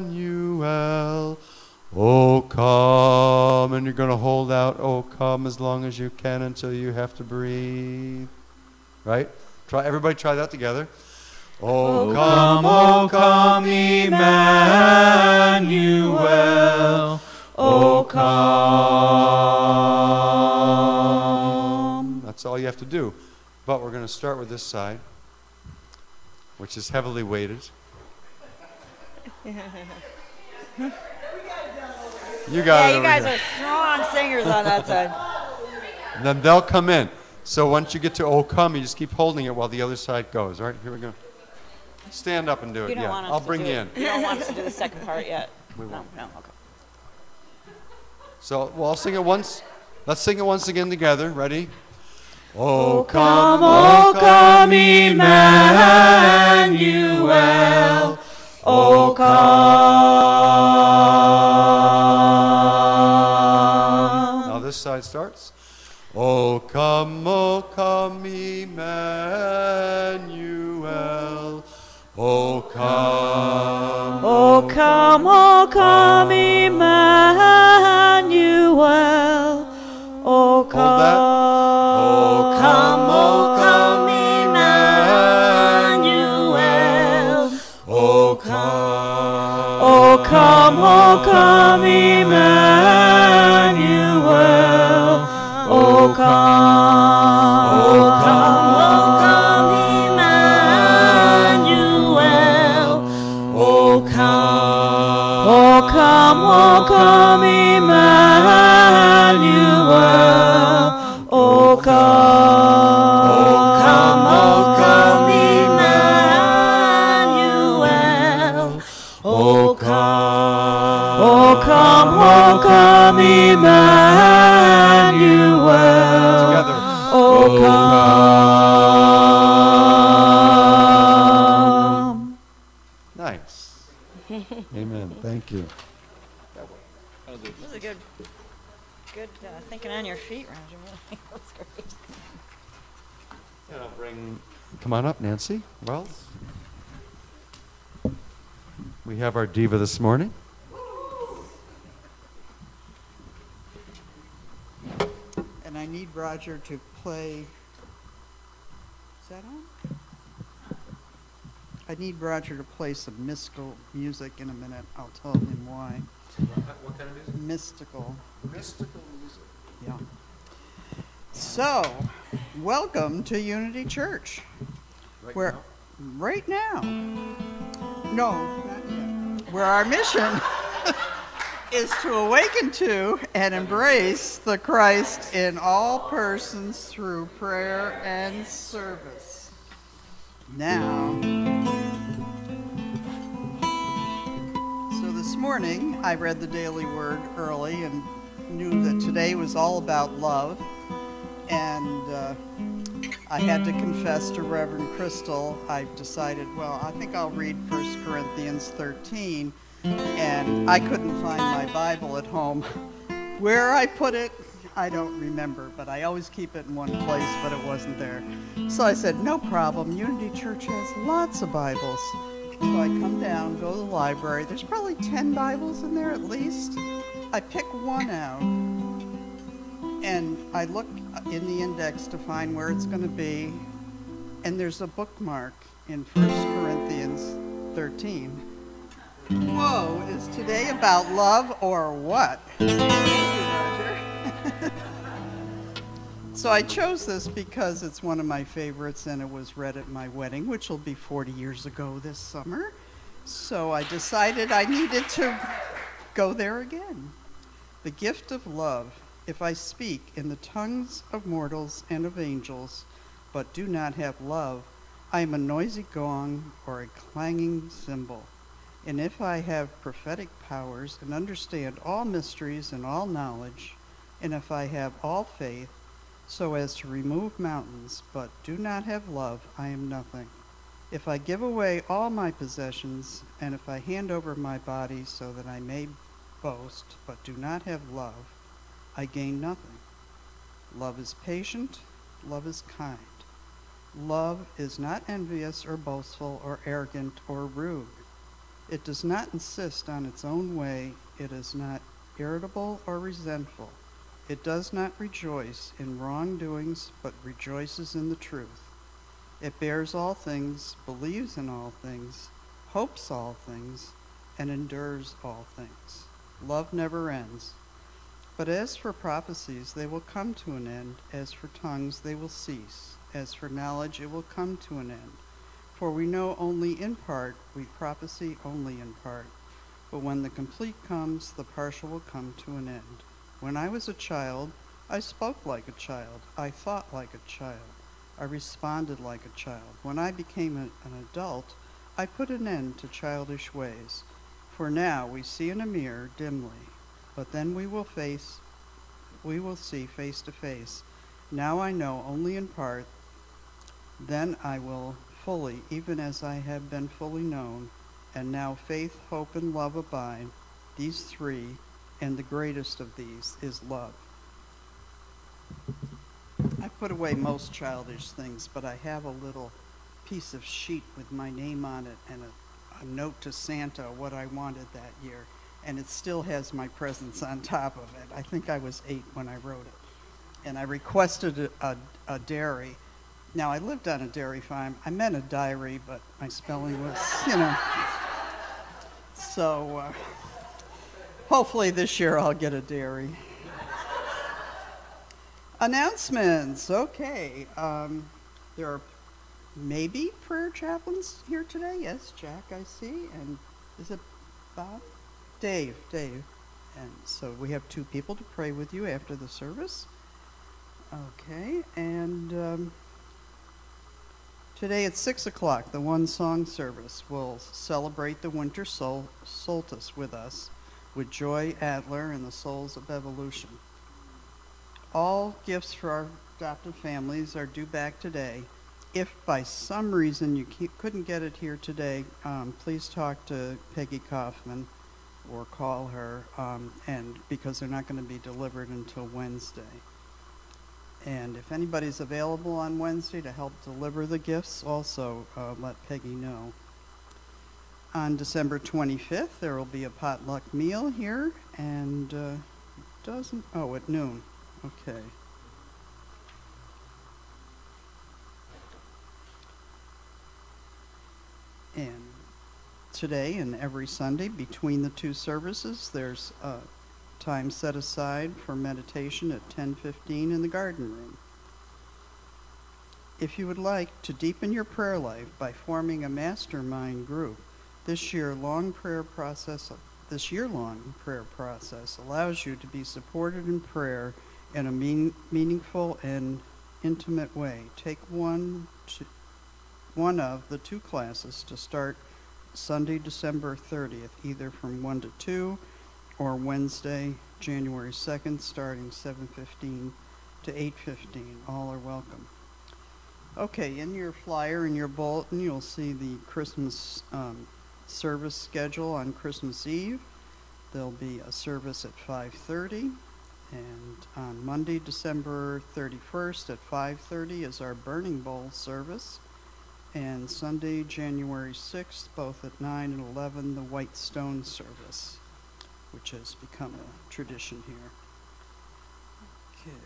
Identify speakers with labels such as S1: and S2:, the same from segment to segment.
S1: Emmanuel. Oh, come. And you're going to hold out, oh, come, as long as you can until you have to breathe. Right? Everybody try that together. Oh, come, Emmanuel. Oh, come. That's all you have to do. But we're going to start with this side, which is heavily weighted.
S2: You
S1: guys
S2: are strong singers on that side.
S1: And then they'll come in. So once you get to oh come, you just keep holding it while the other side goes. All right, here we go. Stand up and do it. I'll bring you in.
S2: You don't want us to do the second part yet.
S1: We won't.
S2: No, okay.
S1: So we'll all sing it once. Let's sing it once again together. Ready?
S2: Oh come, Emmanuel. Oh come.
S1: Now this side starts. Oh come, Emmanuel. Oh come.
S2: Oh come, Emmanuel. Oh come.
S1: Hold that.
S2: Oh come, Emmanuel.
S1: Oh come.
S2: Oh come, Emmanuel. Oh come. Oh come, Emmanuel. Oh come. Oh come, Emmanuel. Oh come, Emmanuel. Oh come, Emmanuel.
S1: Together.
S2: Oh come.
S1: Nice. Amen. Thank you.
S2: This is a good thinking on your feet, Roger. That's great.
S1: And I'll come on up, Nancy. Well, we have our diva this morning.
S3: And I need Roger to play. Is that on? I need Roger to play some mystical music in a minute. I'll tell him why.
S1: What kind of music?
S3: Mystical.
S1: Mystical music.
S3: Yeah. So, welcome to Unity Church. Right now. No, not yet. Where our mission is to awaken to and embrace the Christ in all persons through prayer and service. Now, so this morning I read the Daily Word early and knew that today was all about love, and I had to confess to Reverend Crystal. I decided, well, I think I'll read 1 Corinthians 13, and I couldn't find my Bible at home. Where I put it, I don't remember, but I always keep it in one place, but it wasn't there. So I said, no problem, Unity Church has lots of Bibles. So I come down, go to the library. There's probably 10 Bibles in there at least. I pick one out, and I look in the index to find where it's going to be, and there's a bookmark in 1 Corinthians 13. Whoa, is today about love or what? Thank you, Roger. So I chose this because it's one of my favorites, and it was read at my wedding, which will be 40 years ago this summer. So I decided I needed to go there again. The gift of love. If I speak in the tongues of mortals and of angels, but do not have love, I am a noisy gong or a clanging cymbal. And if I have prophetic powers and understand all mysteries and all knowledge, and if I have all faith so as to remove mountains, but do not have love, I am nothing. If I give away all my possessions, and if I hand over my body so that I may boast, but do not have love, I gain nothing. Love is patient, love is kind. Love is not envious or boastful or arrogant or rude. It does not insist on its own way. It is not irritable or resentful. It does not rejoice in wrongdoings, but rejoices in the truth. It bears all things, believes in all things, hopes all things, and endures all things. Love never ends. But as for prophecies, they will come to an end. As for tongues, they will cease. As for knowledge, it will come to an end. For we know only in part, we prophesy only in part. But when the complete comes, the partial will come to an end. When I was a child, I spoke like a child. I thought like a child. I responded like a child. When I became an adult, I put an end to childish ways. For now we see in a mirror dimly, but then we will see face to face. Now I know only in part, then I will fully, even as I have been fully known. And now faith, hope, and love abide, these three, and the greatest of these is love. I put away most childish things, but I have a little piece of sheet with my name on it and a note to Santa, what I wanted that year. And it still has my presents on top of it. I think I was 8 when I wrote it. And I requested a dairy. Now, I lived on a dairy farm. I meant a diary, but my spelling was, So hopefully this year I'll get a dairy. Announcements. Okay. There are maybe prayer chaplains here today. Yes, Jack, I see. And is it Bob? Dave. And so we have 2 people to pray with you after the service. Okay. And today at 6 o'clock, the one song service will celebrate the winter solstice with us, with Joy Adler and the Souls of Evolution. All gifts for our adopted families are due back today. If by some reason you couldn't get it here today, please talk to Peggy Kaufman or call her, and because they're not going to be delivered until Wednesday. And if anybody's available on Wednesday to help deliver the gifts, also let Peggy know. On December 25th, there will be a potluck meal here, and at noon. Okay. And today and every Sunday between the 2 services, there's time set aside for meditation at 10:15 in the garden room. If you would like to deepen your prayer life by forming a mastermind group, this year-long prayer process allows you to be supported in prayer in a meaningful and intimate way. Take one of the 2 classes to start Sunday, December 30th, either from 1 to 2, or Wednesday, January 2nd, starting 7:15 to 8:15. All are welcome. Okay, in your flyer, in your bulletin, you'll see the Christmas service schedule on Christmas Eve. There'll be a service at 5:30, and on Monday, December 31st at 5:30 is our Burning Bowl service, and Sunday, January 6th, both at 9 and 11, the White Stone service, which has become a tradition here. Okay.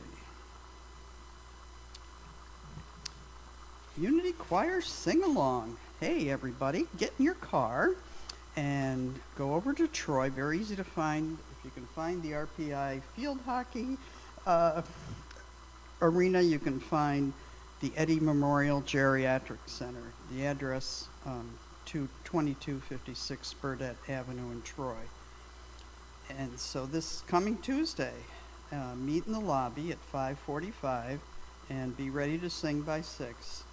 S3: Unity Choir Sing-Along. Hey, everybody, get in your car and go over to Troy. Very easy to find. If you can find the RPI field hockey arena, you can find the Eddy Memorial Geriatric Center. The address, 2256 Burdett Avenue in Troy. And so this coming Tuesday, meet in the lobby at 5:45 and be ready to sing by 6.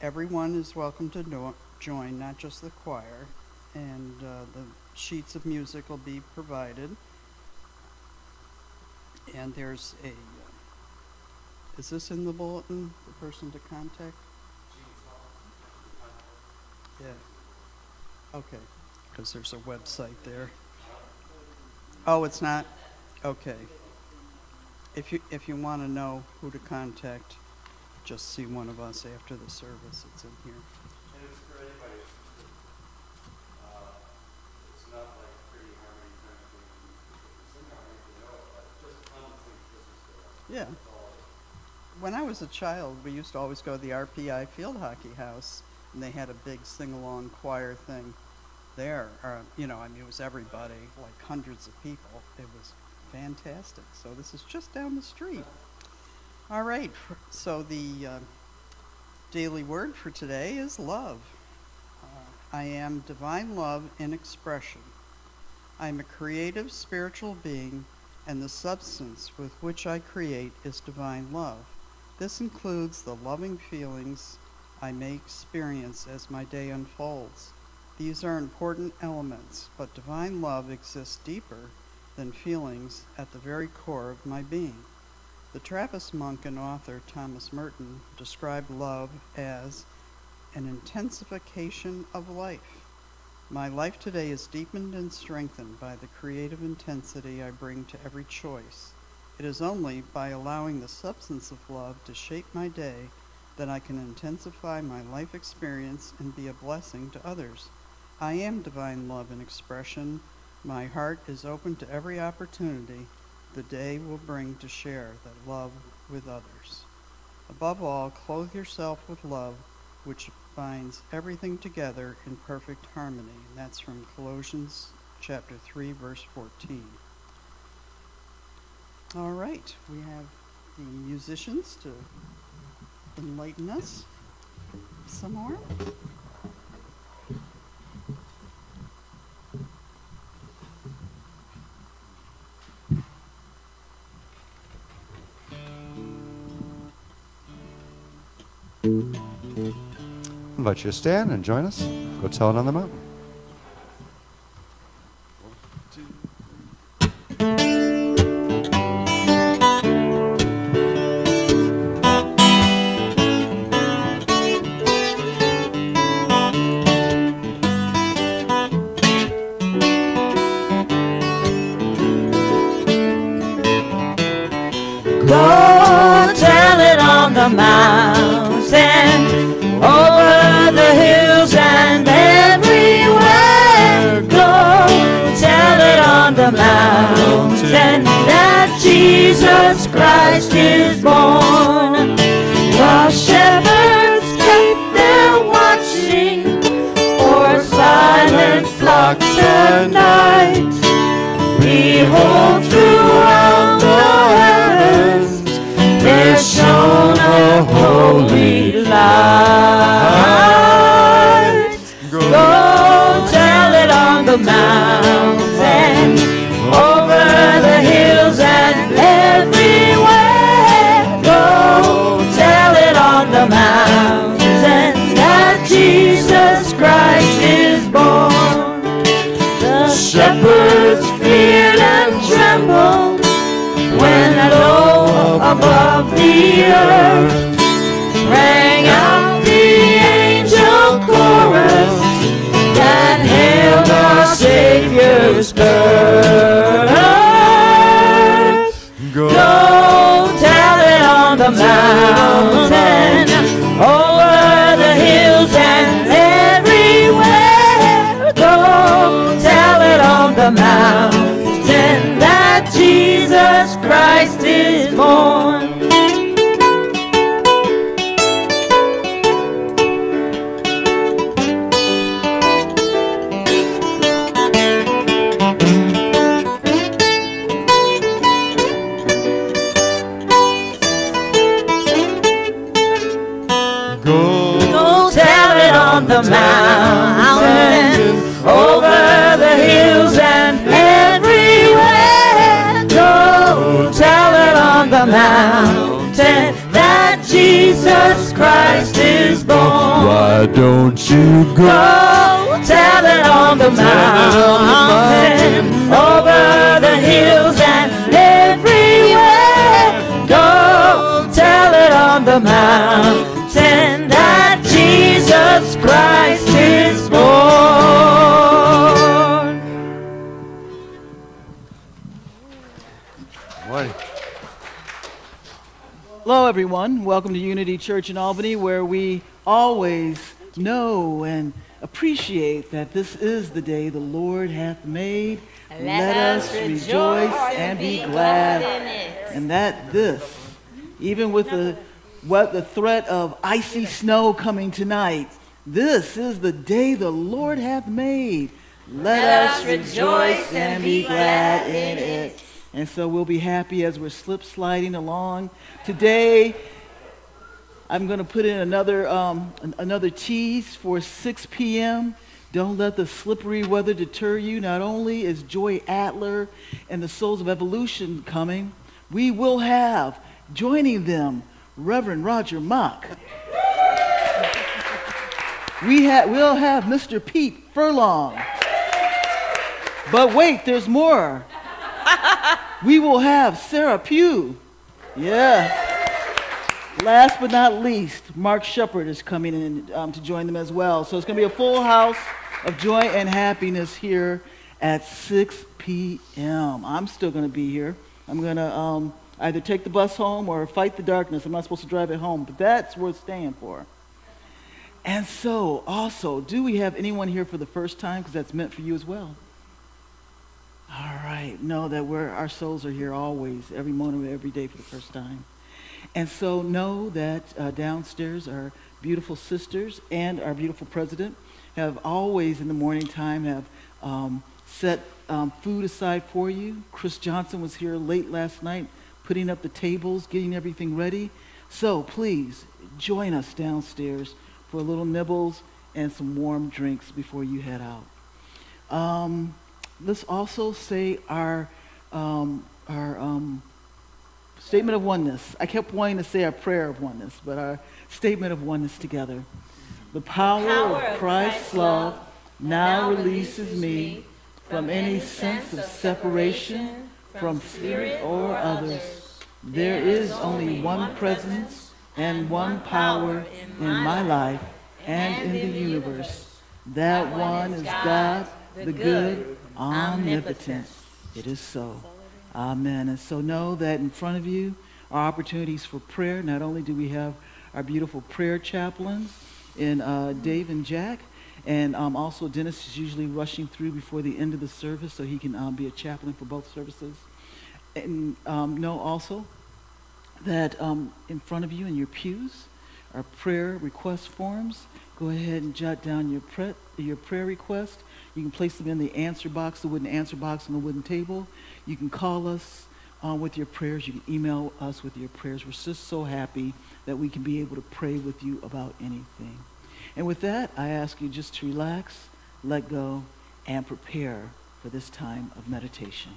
S3: Everyone is welcome to join, not just the choir, and the sheets of music will be provided. And there's a, is this in the bulletin, the person to contact? Yeah. Okay, because there's a website there. Oh, it's not? Okay. If you want to know who to contact, just see one of us after the service. It's in here.
S1: And it's for anybody.
S3: Yeah. When I was a child, we used to always go to the RPI field hockey house, and they had a big sing-along choir thing there. You know, I mean, it was everybody, like hundreds of people. It was fantastic. So this is just down the street. All right, so the daily word for today is love. I am divine love in expression. I am a creative spiritual being, and the substance with which I create is divine love. This includes the loving feelings I may experience as my day unfolds. These are important elements, but divine love exists deeper than feelings at the very core of my being. The Trappist monk and author Thomas Merton described love as an intensification of life. My life today is deepened and strengthened by the creative intensity I bring to every choice. It is only by allowing the substance of love to shape my day that I can intensify my life experience and be a blessing to others. I am divine love in expression. My heart is open to every opportunity the day will bring to share that love with others. Above all, clothe yourself with love, which binds everything together in perfect harmony. And that's from Colossians chapter 3, verse 14. All right, we have the musicians to enlighten us some more.
S1: I invite you to stand and join us. Go tell it on the mountain.
S2: Go tell it on the mountain, over the hills and everywhere. Go tell it on the mountain that Jesus Christ is born. The shepherds kept their watching o'er silent flocks at night. Behold, throughout the heavens there shone a holy light. Go tell it on the mountain, over the hills and everywhere. Go tell it on the mountain that Jesus Christ is born. The shepherds feared and trembled when low above the earth rang out the angel chorus that hailed our Savior's birth. Go tell it on the mountain, over the hills and everywhere. Go tell it on the mountain that Jesus Christ is born. Go tell it on the mountain, over the hills and everywhere. Go tell it on the mountain that Jesus Christ is born.
S1: Why don't you
S2: Go tell it on the mountain, over the hills and everywhere. Go tell it on the mountain that Jesus Christ is born.
S1: Boy.
S4: Hello, everyone. Welcome to Unity Church in Albany, where we always know and appreciate that this is the day the Lord hath made. Let us rejoice and be glad in it. And that this, even with the threat of icy snow coming tonight, this is the day the Lord hath made. Let us rejoice and be glad in it. And so we'll be happy as we're slip sliding along. Today, I'm going to put in another tease for 6 p.m. Don't let the slippery weather deter you. Not only is Joy Adler and the Souls of Evolution coming, we will have, joining them, Reverend Roger Mock. We'll have Mr. Pete Furlong. But wait, there's more. We will have Sarah Pugh. Yeah. Last but not least, Mark Shepard is coming in to join them as well. So it's going to be a full house of joy and happiness here at 6 p.m. I'm still going to be here. I'm going to either take the bus home or fight the darkness. I'm not supposed to drive it home, but that's worth staying for. And so, also, do we have anyone here for the first time? Because that's meant for you as well. All right. Know that our souls are here always, every moment of every day for the first time. And so know that downstairs our beautiful sisters and our beautiful president have always in the morning time have set food aside for you. Chris Johnson was here late last night putting up the tables, getting everything ready. So please join us downstairs for a little nibbles and some warm drinks before you head out. Let's also say our statement of oneness. I kept wanting to say our prayer of oneness, but our statement of oneness together. The power of Christ's love now releases me from any sense of separation from spirit or others. There is only one presence and one power in my life and in the universe. That one is God, the good, omnipotent. It is so. Amen. And so know that in front of you are opportunities for prayer. Not only do we have our beautiful prayer chaplains in Dave and Jack, and also Dennis is usually rushing through before the end of the service so he can be a chaplain for both services. And know also that in front of you in your pews are prayer request forms. Go ahead and jot down your prayer request. You can place them in the answer box, the wooden answer box on the wooden table. You can call us with your prayers. You can email us with your prayers. We're just so happy that we can be able to pray with you about anything. And with that, I ask you just to relax, let go, and prepare for this time of meditation.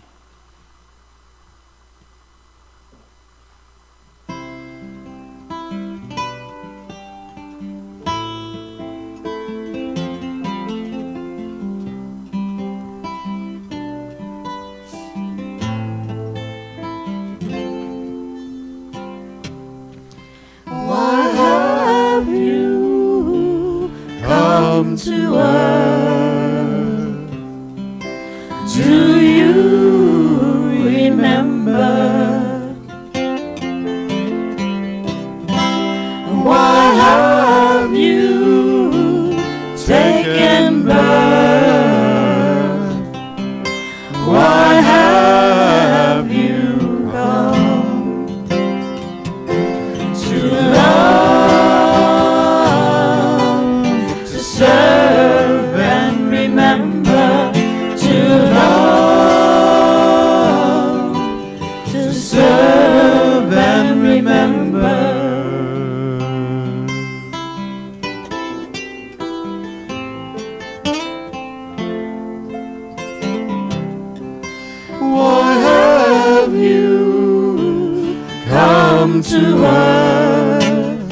S2: To earth, do you remember why have you taken birth? Why have you come to love? Serve and remember to love, to serve and remember. Why have you come to earth?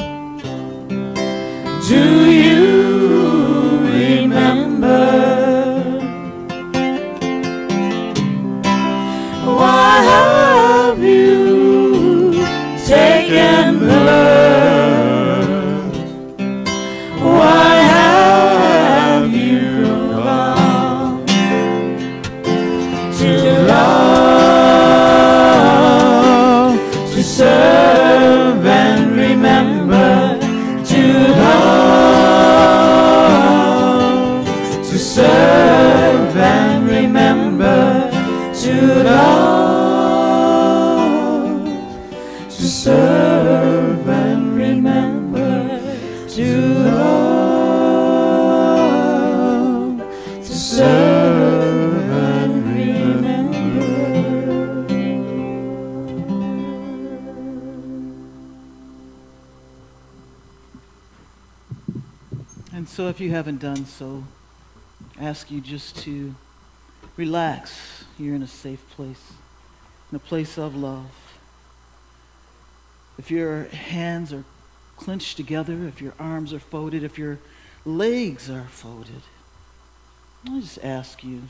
S2: Do you remember? Why have you taken birth? Why have you come to love, to serve and serve and remember.
S4: And so if you haven't done so, I ask you just to relax. You're in a safe place, in a place of love. If your hands are clenched together, if your arms are folded, if your legs are folded, I just ask you,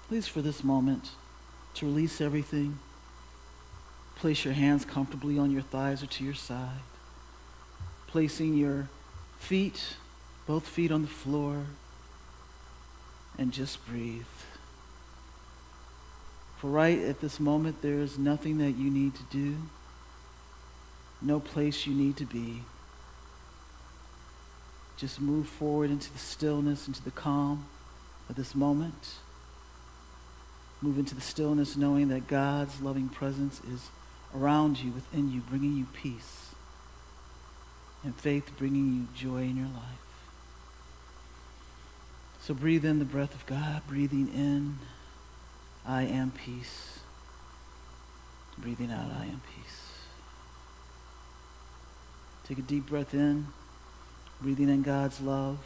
S4: please for this moment, to release everything. Place your hands comfortably on your thighs or to your side. Placing your feet, both feet on the floor, and just breathe. For right at this moment, there is nothing that you need to do, no place you need to be. Just move forward into the stillness, into the calm of this moment. Move into the stillness knowing that God's loving presence is around you, within you, bringing you peace, and faith bringing you joy in your life. So breathe in the breath of God, breathing in, I am peace. Breathing out, I am peace. Take a deep breath in, breathing in God's love.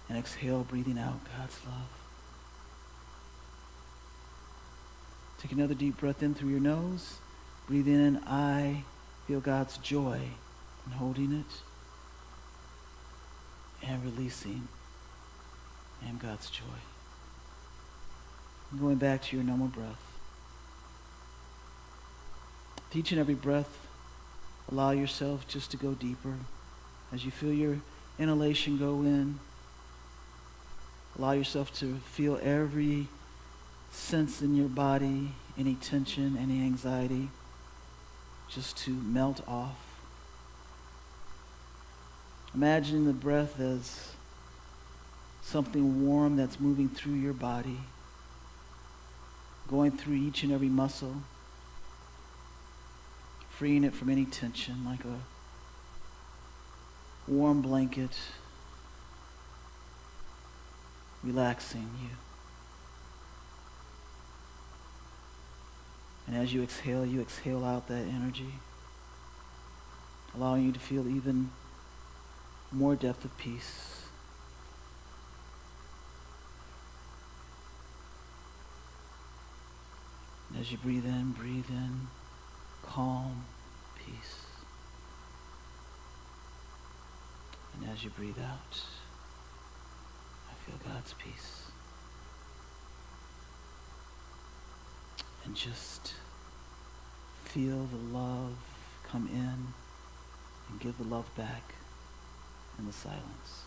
S4: And exhale, breathing out God's love. Take another deep breath in through your nose. Breathing in, I feel God's joy, and holding it. And releasing, I am God's joy. And going back to your normal breath. With each and every breath, allow yourself just to go deeper. As you feel your inhalation go in, allow yourself to feel every sense in your body, any tension, any anxiety, just to melt off. Imagine the breath as something warm that's moving through your body, going through each and every muscle, freeing it from any tension like a warm blanket, relaxing you. And as you exhale out that energy, allowing you to feel even more depth of peace. And as you breathe in, calm, peace. And as you breathe out, I feel God's peace. And just feel the love come in and give the love back in the silence.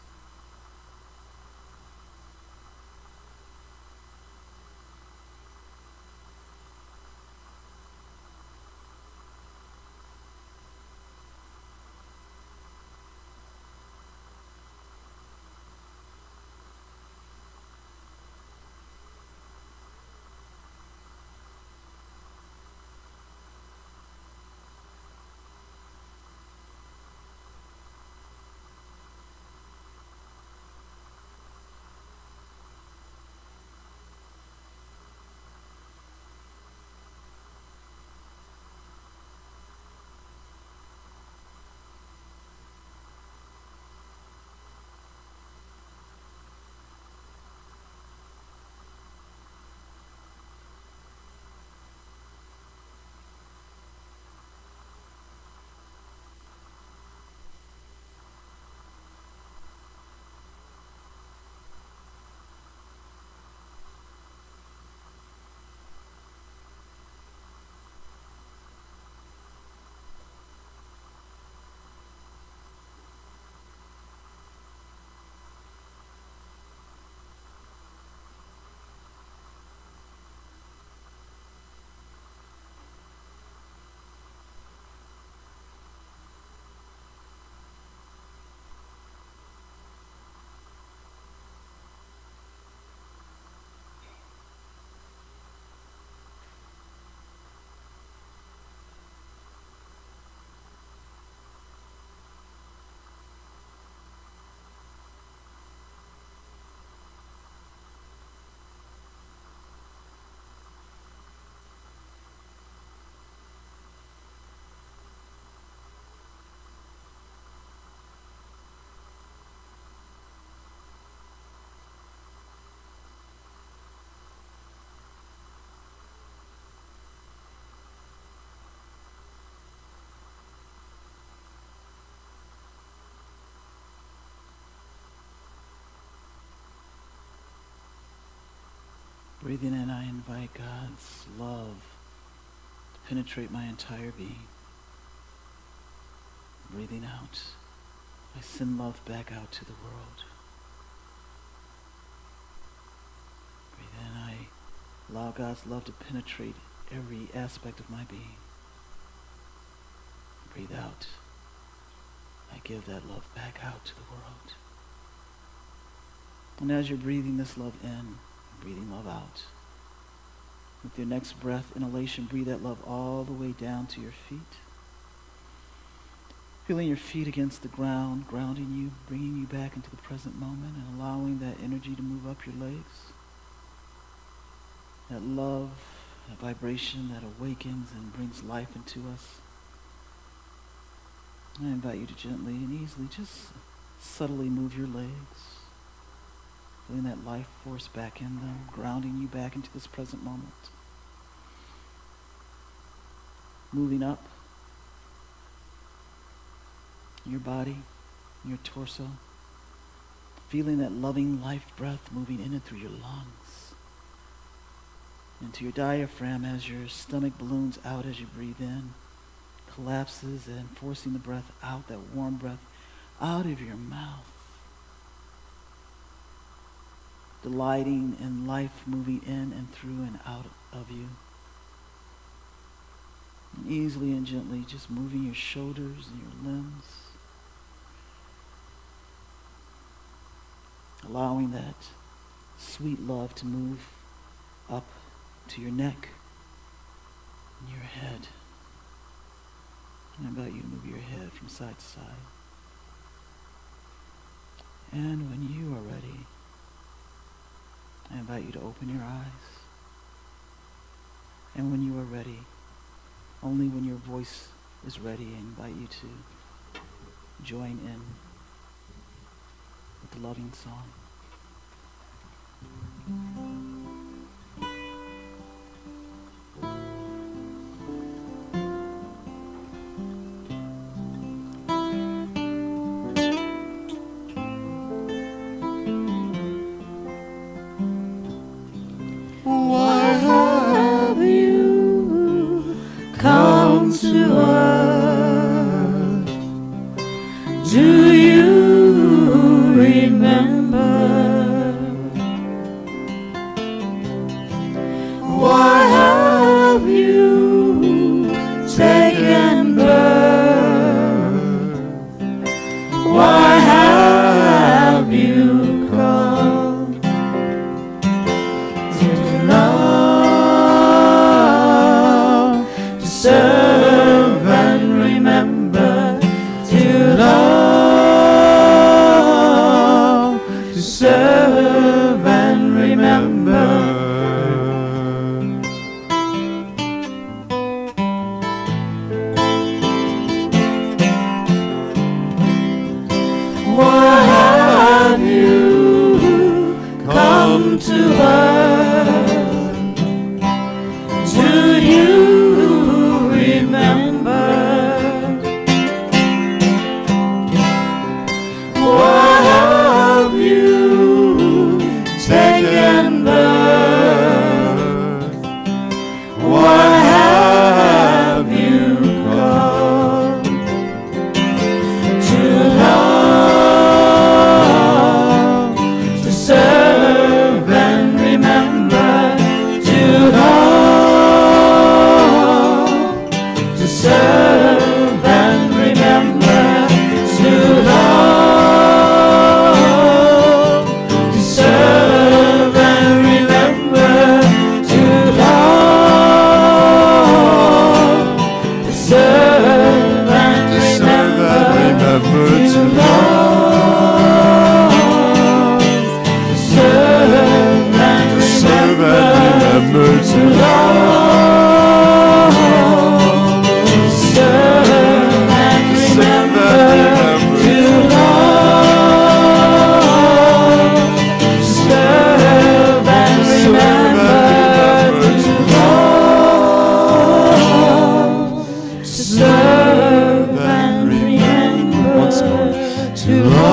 S4: Breathing in, I invite God's love to penetrate my entire being. Breathing out, I send love back out to the world. Breathing in, I allow God's love to penetrate every aspect of my being. Breathe out, I give that love back out to the world. And as you're breathing this love in, breathing love out, with your next breath, inhalation, breathe that love all the way down to your feet. Feeling your feet against the ground, grounding you, bringing you back into the present moment, and allowing that energy to move up your legs. That love, that vibration that awakens and brings life into us. I invite you to gently and easily just subtly move your legs. Feeling that life force back in them, grounding you back into this present moment. Moving up your body, your torso. Feeling that loving life breath moving in and through your lungs. Into your diaphragm as your stomach balloons out as you breathe in. Collapses and forcing the breath out, that warm breath out of your mouth. Delighting in life moving in and through and out of you. And easily and gently just moving your shoulders and your limbs. Allowing that sweet love to move up to your neck and your head. And I invite you to move your head from side to side. And when you are ready, I invite you to open your eyes. And when you are ready, only when your voice is ready, I invite you to join in with the loving song.
S2: Do you remember? Why have you taken birth? Why have you come to love, to serve and remember, to love, to serve and remember? Why have you come to earth? Do you remember? Why have you taken birth? Why have you come to love, to serve and remember, to love, to serve and remember, to love, to serve and remember, to love, to serve and remember, to love, to serve and remember, to love, to serve and remember, to love, to serve and remember, to love, to serve and remember, once more, to love,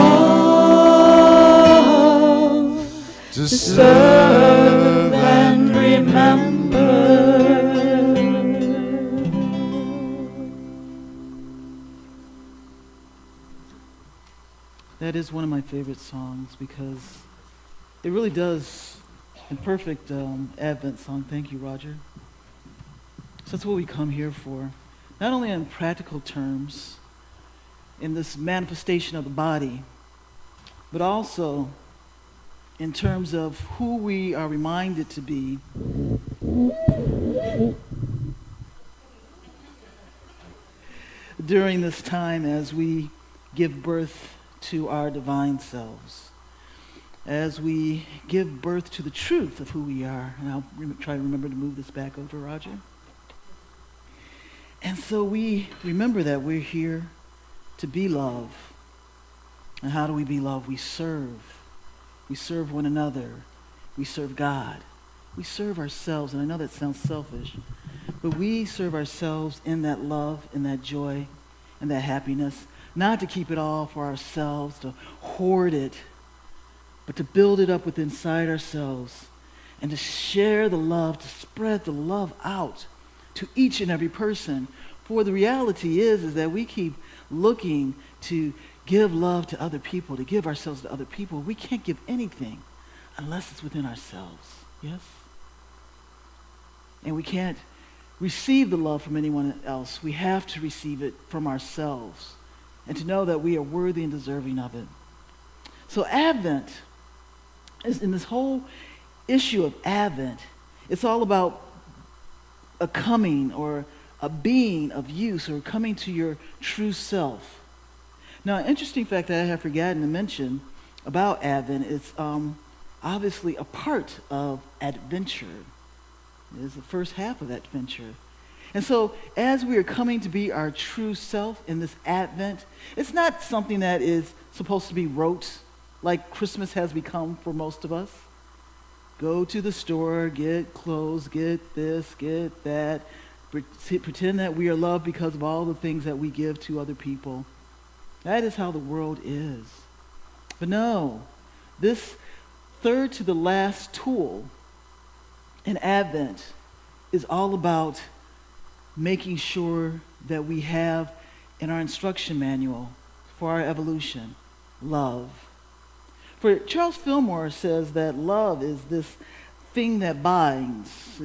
S2: to serve and
S4: That is one of my favorite songs because it really does, in perfect Advent song. Thank you, Roger. So that's what we come here for. Not only in practical terms, in this manifestation of the body, but also in terms of who we are reminded to be during this time as we give birth to our divine selves, as we give birth to the truth of who we are. And I'll try to remember to move this back over to Roger. And so we remember that we're here to be love. And how do we be love? We serve. We serve one another. We serve God. We serve ourselves. And I know that sounds selfish, but we serve ourselves in that love, in that joy, in that happiness. Not to keep it all for ourselves, to hoard it, but to build it up within inside ourselves and to share the love, to spread the love out to each and every person. For the reality is that we keep looking to give love to other people, to give ourselves to other people. We can't give anything unless it's within ourselves. Yes? And we can't receive the love from anyone else. We have to receive it from ourselves and to know that we are worthy and deserving of it. So Advent is, in this whole issue of Advent, it's all about a coming or a being of use or coming to your true self. Now, an interesting fact that I have forgotten to mention about Advent is obviously a part of adventure. It is the first half of adventure. And so as we are coming to be our true self in this Advent, it's not something that is supposed to be rote like Christmas has become for most of us. Go to the store, get clothes, get this, get that, pretend that we are loved because of all the things that we give to other people. That is how the world is. But no, this third to the last tool in Advent is all about making sure that we have in our instruction manual for our evolution, love. For Charles Fillmore says that love is this thing that binds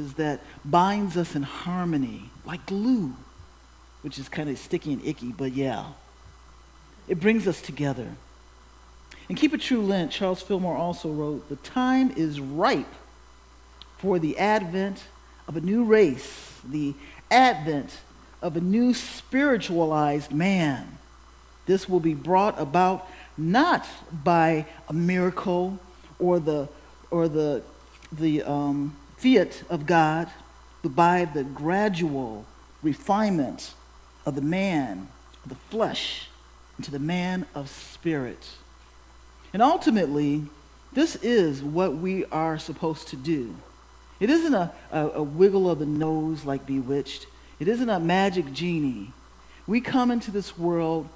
S4: us in harmony, like glue, which is kind of sticky and icky, but yeah. It brings us together. In Keep It True Lent, Charles Fillmore also wrote, "The time is ripe for the advent of a new race, the advent of a new spiritualized man. This will be brought about not by a miracle or the fiat of God, but by the gradual refinement of the man of the flesh into the man of spirit." And ultimately, this is what we are supposed to do. It isn't a wiggle of the nose like Bewitched. It isn't a magic genie. We come into this world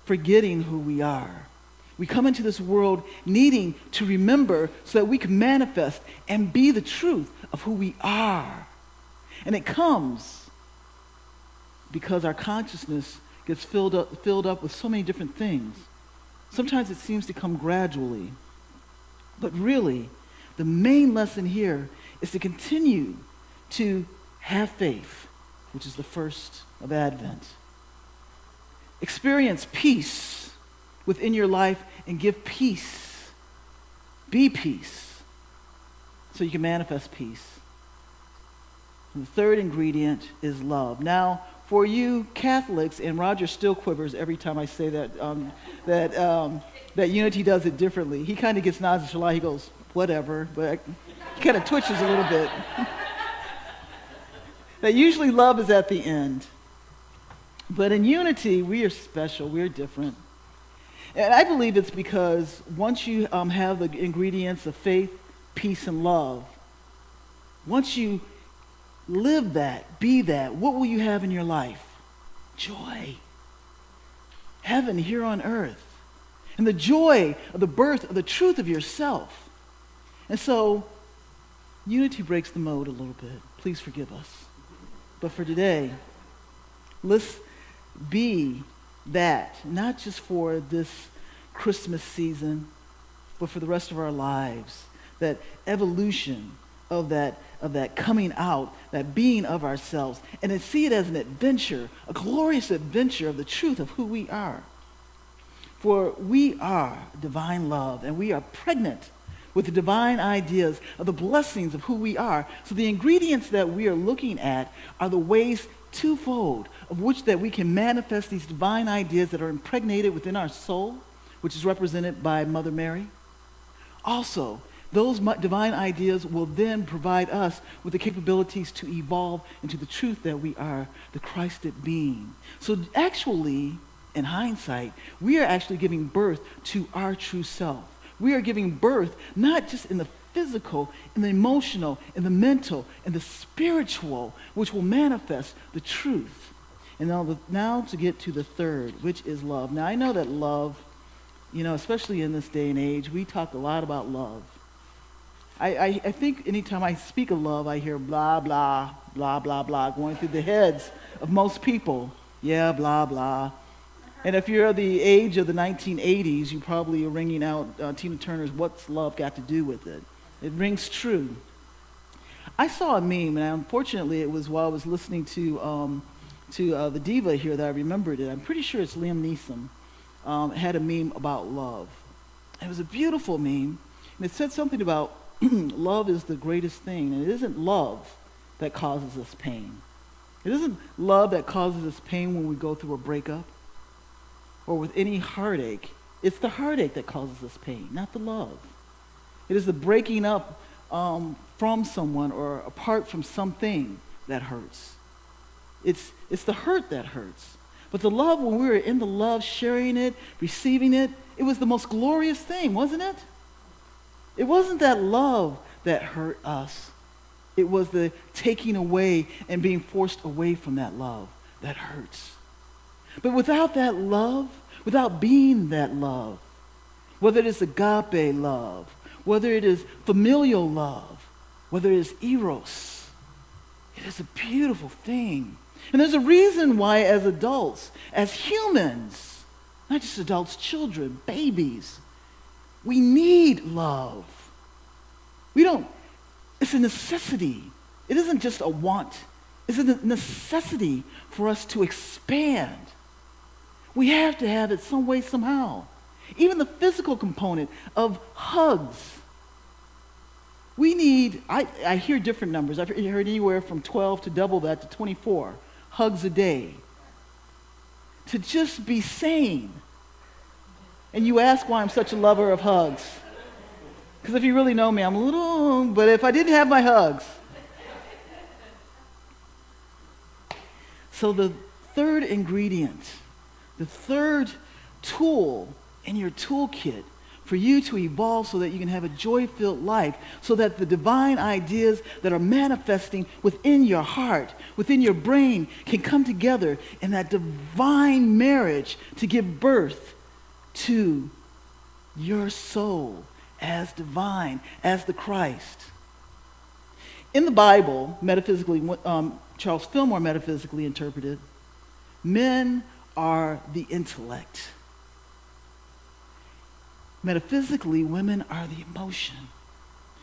S4: forgetting who we are. We come into this world needing to remember so that we can manifest and be the truth of who we are. And it comes because our consciousness gets filled up with so many different things. Sometimes it seems to come gradually. But really, the main lesson here is to continue to have faith, which is the first of Advent. Experience peace within your life and give peace. Be peace so you can manifest peace. And the third ingredient is love. Now, for you Catholics, and Roger still quivers every time I say that, that Unity does it differently. He kind of gets nods and shalai. He goes, whatever, but he kind of twitches a little bit. That usually love is at the end. But in Unity, we are special. We're different. And I believe it's because once you have the ingredients of faith, peace, and love, once you live that, be that, what will you have in your life? Joy. Heaven here on earth. And the joy of the birth of the truth of yourself. And so Unity breaks the mode a little bit. Please forgive us. But for today, let's be that, not just for this Christmas season, but for the rest of our lives. That evolution of that coming out, that being of ourselves, and to see it as an adventure, a glorious adventure of the truth of who we are. For we are divine love, and we are pregnant with the divine ideas of the blessings of who we are. So the ingredients that we are looking at are the ways twofold of which that we can manifest these divine ideas that are impregnated within our soul, which is represented by Mother Mary. Also, those divine ideas will then provide us with the capabilities to evolve into the truth that we are, the Christed being. So actually, in hindsight, we are actually giving birth to our true self. We are giving birth not just in the physical, in the emotional, in the mental, in the spiritual, which will manifest the truth. And now to get to the third, which is love. Now I know that love, especially in this day and age, we talk a lot about love. I think anytime I speak of love, I hear blah, blah, blah, blah, blah going through the heads of most people. Yeah, blah, blah. And if you're the age of the 1980s, you probably are ringing out Tina Turner's "What's Love Got to Do with It?" It rings true. I saw a meme, and unfortunately it was while I was listening to the diva here that I remembered it. I'm pretty sure it's Liam Neeson. Had a meme about love. It was a beautiful meme, and it said something about love is the greatest thing, and it isn't love that causes us pain. It isn't love that causes us pain when we go through a breakup or with any heartache. It's the heartache that causes us pain, not the love. It is the breaking up from someone or apart from something that hurts. It's the hurt that hurts. But the love, when we were in the love, sharing it, receiving it, it was the most glorious thing, wasn't it? It wasn't that love that hurt us. It was the taking away and being forced away from that love that hurts. But without that love, without being that love, whether it is agape love, whether it is familial love, whether it is eros, it is a beautiful thing. And there's a reason why as adults, as humans, not just adults, children, babies, we need love. It's a necessity. It isn't just a want. It's a necessity for us to expand. We have to have it some way, somehow. Even the physical component of hugs. We need, I hear different numbers. I've heard anywhere from 12 to double that to 24 hugs a day. To just be sane. And you ask why I'm such a lover of hugs. Because if you really know me, I'm a little, but if I didn't have my hugs. So the third ingredient, the third tool in your toolkit for you to evolve so that you can have a joy-filled life, so that the divine ideas that are manifesting within your heart, within your brain, can come together in that divine marriage to give birth to your soul as divine, as the Christ. In the Bible, metaphysically, Charles Fillmore metaphysically interpreted, men are the intellect. Metaphysically, women are the emotion.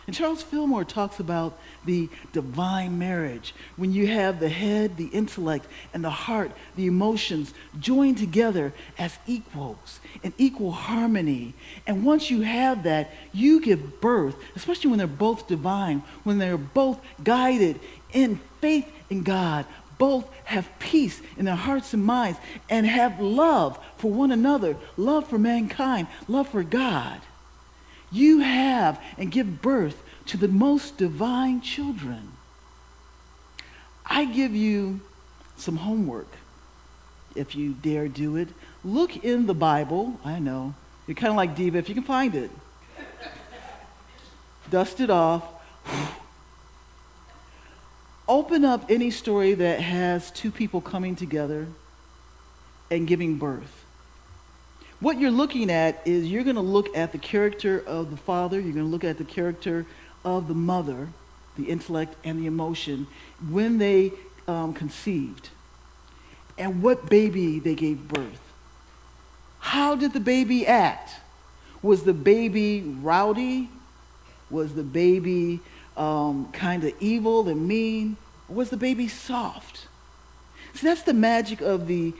S4: And Charles Fillmore talks about the divine marriage, when you have the head, the intellect, and the heart, the emotions, joined together as equals, in equal harmony. And once you have that, you give birth, especially when they're both divine, when they're both guided in faith in God, both have peace in their hearts and minds, and have love for one another, love for mankind, love for God. You have and give birth to the most divine children. I give you some homework, if you dare do it. Look in the Bible. I know, you're kind of like Diva, if you can find it. Dust it off. Open up any story that has two people coming together and giving birth. What you're looking at is you're going to look at the character of the father, you're going to look at the character of the mother, the intellect, and the emotion when they conceived, and what baby they gave birth. How did the baby act? Was the baby rowdy? Was the baby kind of evil and mean? Or was the baby soft? See, that's the magic of the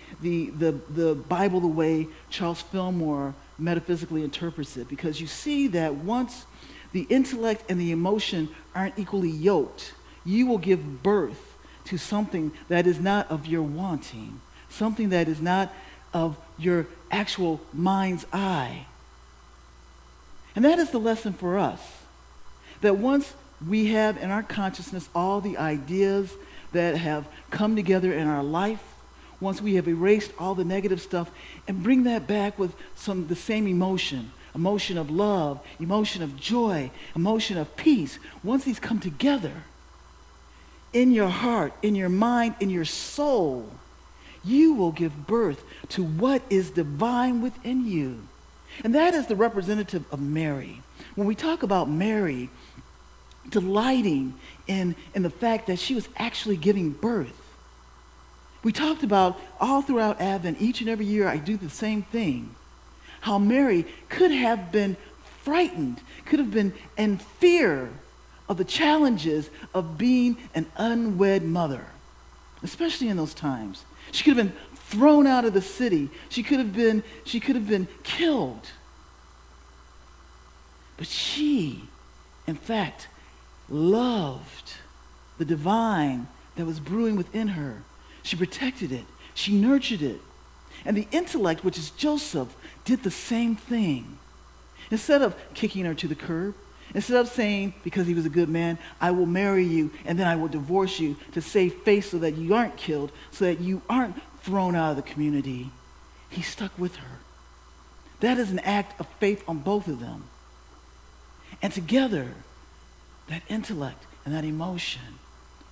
S4: Bible, the way Charles Fillmore metaphysically interprets it, because you see that once the intellect and the emotion aren't equally yoked, you will give birth to something that is not of your wanting, something that is not of your actual mind's eye. And that is the lesson for us, that once we have in our consciousness all the ideas that have come together in our life, once we have erased all the negative stuff and bring that back with the same emotion of love, emotion of joy, emotion of peace, once these come together in your heart, in your mind, in your soul, you will give birth to what is divine within you. And that is the representative of Mary. When we talk about Mary delighting in the fact that she was actually giving birth, we talked about all throughout Advent, each and every year I do the same thing, how Mary could have been frightened, could have been in fear of the challenges of being an unwed mother, especially in those times. She could have been thrown out of the city. She could have been killed. But she, in fact, loved the divine that was brewing within her. She protected it. She nurtured it. And the intellect, which is Joseph, did the same thing. Instead of kicking her to the curb, instead of saying, because he was a good man, I will marry you and then I will divorce you to save face so that you aren't killed, so that you aren't thrown out of the community, he stuck with her. That is an act of faith on both of them. And together, that intellect and that emotion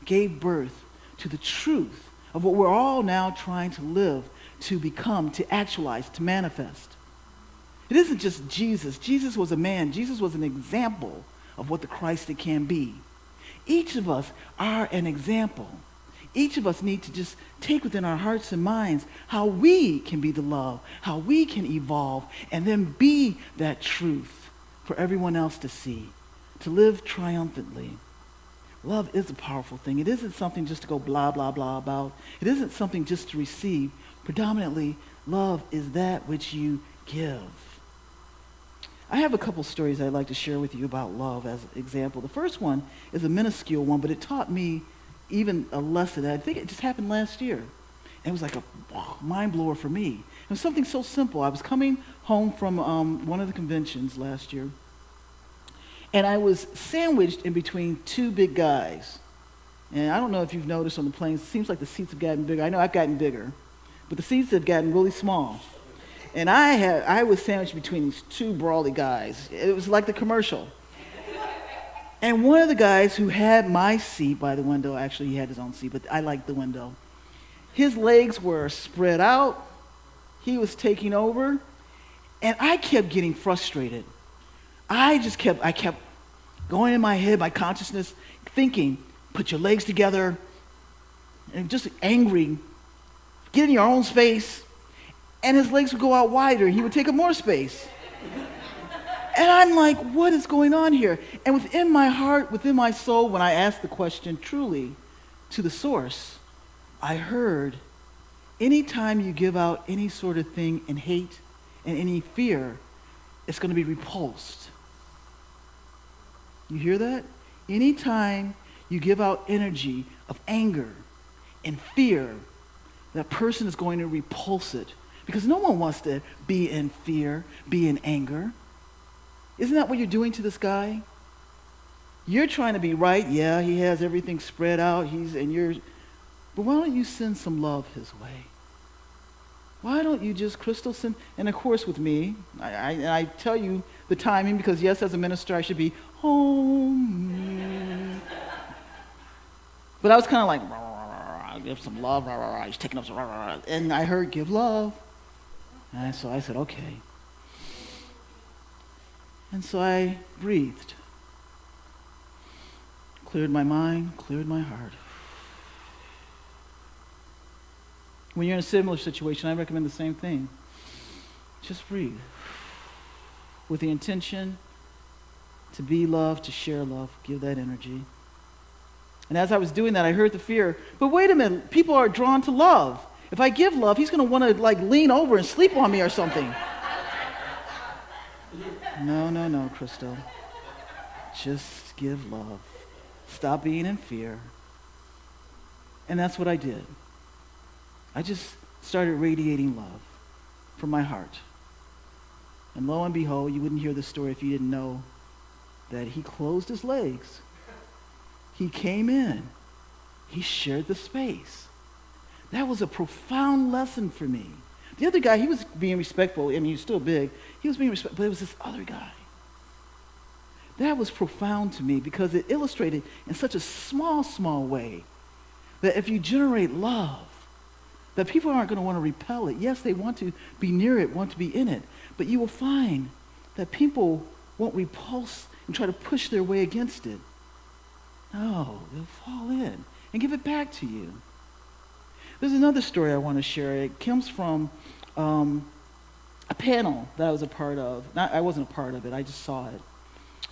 S4: gave birth to the truth of what we're all now trying to live, to become, to actualize, to manifest. It isn't just Jesus. Jesus was a man. Jesus was an example of what the Christ it can be. Each of us are an example. Each of us need to just take within our hearts and minds how we can be the love, how we can evolve, and then be that truth for everyone else to see, to live triumphantly. Love is a powerful thing. It isn't something just to go blah, blah, blah about. It isn't something just to receive. Predominantly, love is that which you give. I have a couple stories I'd like to share with you about love as an example. The first one is a minuscule one, but it taught me even a lesson. I think it just happened last year. It was like a mind blower for me. It was something so simple. I was coming home from one of the conventions last year, and I was sandwiched in between two big guys. And I don't know if you've noticed on the planes, it seems like the seats have gotten bigger. I know I've gotten bigger, but the seats have gotten really small. And I was sandwiched between these two brawly guys. It was like the commercial. And one of the guys who had my seat by the window, actually he had his own seat, but I liked the window. His legs were spread out. He was taking over. And I kept getting frustrated. I kept going in my head, my consciousness, thinking, put your legs together, and just angry, get in your own space. And his legs would go out wider, and he would take up more space. And I'm like, what is going on here? And within my heart, within my soul, when I asked the question truly to the source, I heard, anytime you give out any sort of thing in hate and any fear, it's going to be repulsed. You hear that? Anytime you give out energy of anger and fear, that person is going to repulse it. Because no one wants to be in fear, be in anger. Isn't that what you're doing to this guy? You're trying to be right. Yeah, he has everything spread out. But why don't you send some love his way? Why don't you just, Crystal, send, and of course with me, I tell you the timing because yes, as a minister, I should be home. But I was kind of like, I'll give some love, he's taking up some, and I heard give love. And so I said, okay. And so I breathed, Cleared my mind, cleared my heart. When you're in a similar situation, I recommend the same thing. Just breathe. With the intention to be loved, to share love, give that energy. And as I was doing that, I heard the fear, but wait a minute, people are drawn to love. If I give love, he's going to want to like lean over and sleep on me or something. No, Crystal. Just give love. Stop being in fear. And that's what I did. I just started radiating love from my heart. And lo and behold, you wouldn't hear this story if you didn't know that he closed his legs. He came in. He shared the space. That was a profound lesson for me. The other guy, he was being respectful. I mean, he was still big. He was being respectful, but it was this other guy. That was profound to me because it illustrated in such a small, small way that if you generate love, that people aren't going to want to repel it. Yes, they want to be near it, want to be in it, but you will find that people won't repulse and try to push their way against it. No, they'll fall in and give it back to you. There's another story I want to share. It comes from a panel that I was a part of. I wasn't a part of it, I just saw it.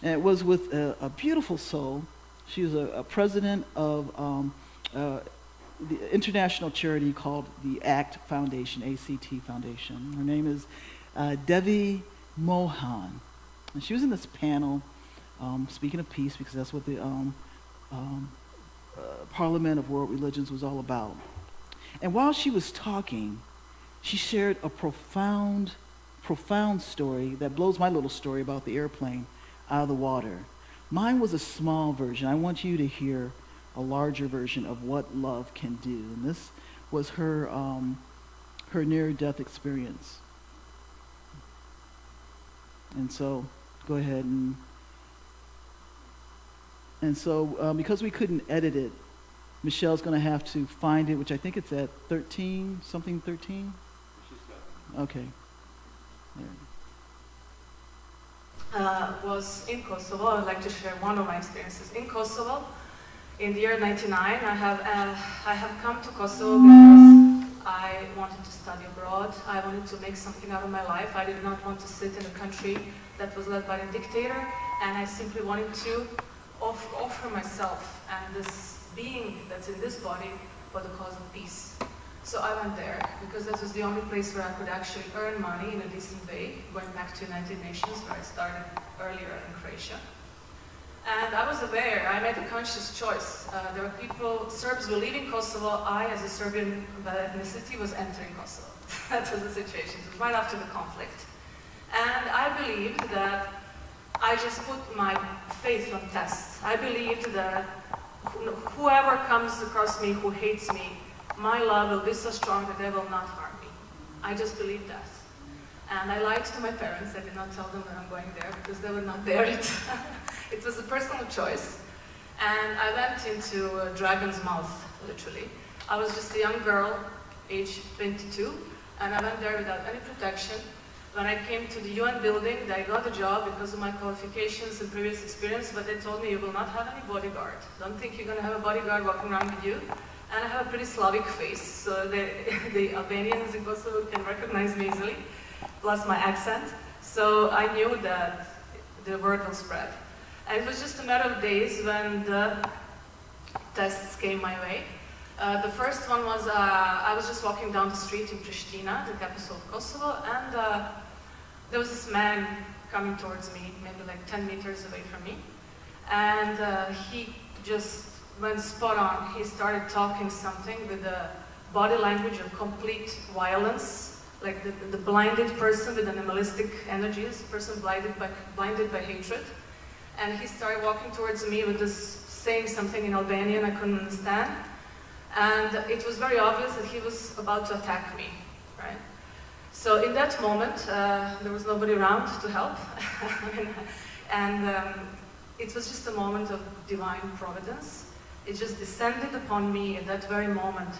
S4: And it was with a beautiful soul. She was a president of the international charity called the ACT Foundation, ACT Foundation. Her name is Devi Mohan. And she was in this panel speaking of peace because that's what the Parliament of World Religions was all about. And while she was talking, she shared a profound story that blows my little story about the airplane out of the water. Mine was a small version. I want you to hear a larger version of what love can do. And this was her near-death experience. And so, go ahead and so because we couldn't edit it, Michelle's going to have to find it, which I think it's at 13, something 13? Okay. There.
S5: Was in Kosovo. I'd like to share one of my experiences in Kosovo. In the year '99, I have come to Kosovo because I wanted to study abroad. I wanted to make something out of my life. I did not want to sit in a country that was led by a dictator, and I simply wanted to offer myself and this being that's in this body for the cause of peace. So I went there because this was the only place where I could actually earn money in a decent way, going back to United Nations where I started earlier in Croatia. And I was aware, I made a conscious choice. There were people, Serbs were leaving Kosovo, I as a Serbian by ethnicity was entering Kosovo. That was the situation, it was right after the conflict. And I believed that I just put my faith on test. I believed that whoever comes across me who hates me, my love will be so strong that they will not harm me. I just believed that. And I lied to my parents. I did not tell them that I'm going there because they were not there yet. It was a personal choice. And I went into a dragon's mouth, literally. I was just a young girl, age 22, and I went there without any protection. When I came to the UN building, I got a job because of my qualifications and previous experience, but they told me you will not have any bodyguard. Don't think you're going to have a bodyguard walking around with you. And I have a pretty Slavic face, so the Albanians in Kosovo can recognize me easily, plus my accent. So I knew that the word will spread. And it was just a matter of days when the tests came my way. The first one was, I was just walking down the street in Pristina, the capital of Kosovo, and there was this man coming towards me, maybe like 10 meters away from me. And he just went spot on. He started talking something with a body language of complete violence, like the blinded person with animalistic energies, person blinded by hatred. And he started walking towards me with this, saying something in Albanian I couldn't understand. And it was very obvious that he was about to attack me, right? So in that moment, there was nobody around to help. It was just a moment of divine providence. It just descended upon me at that very moment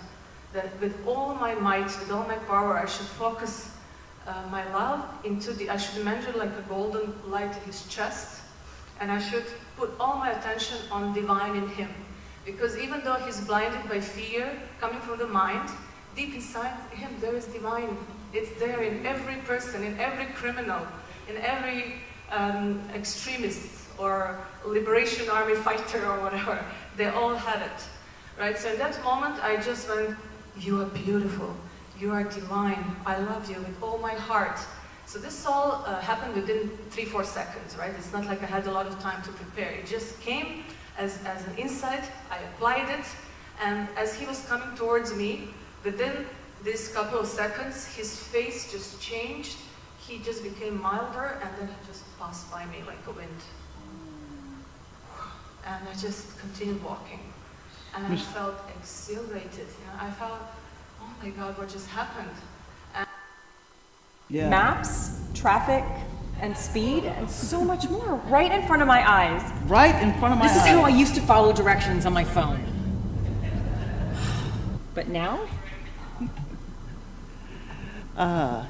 S5: that with all my might, with all my power, I should focus my love into I should measure like a golden light in his chest and I should put all my attention on divine in him. Because even though he's blinded by fear coming from the mind, deep inside him there is divine. It's there in every person, in every criminal, in every extremist or liberation army fighter or whatever. They all had it, right? So in that moment I just went, you are beautiful, you are divine, I love you with all my heart. So this all happened within 3-4 seconds, right? It's not like I had a lot of time to prepare. It just came as an insight, I applied it, and as he was coming towards me, within this couple of seconds, his face just changed, he just became milder, and then he just passed by me like a wind. And I just continued walking. And I felt exhilarated, I felt, oh my God, what just happened?
S4: Yeah.
S2: Maps, traffic, and speed, and so much more right in front of my eyes.
S4: Right in front of my eyes.
S2: This is how I used to follow directions on my phone. But now?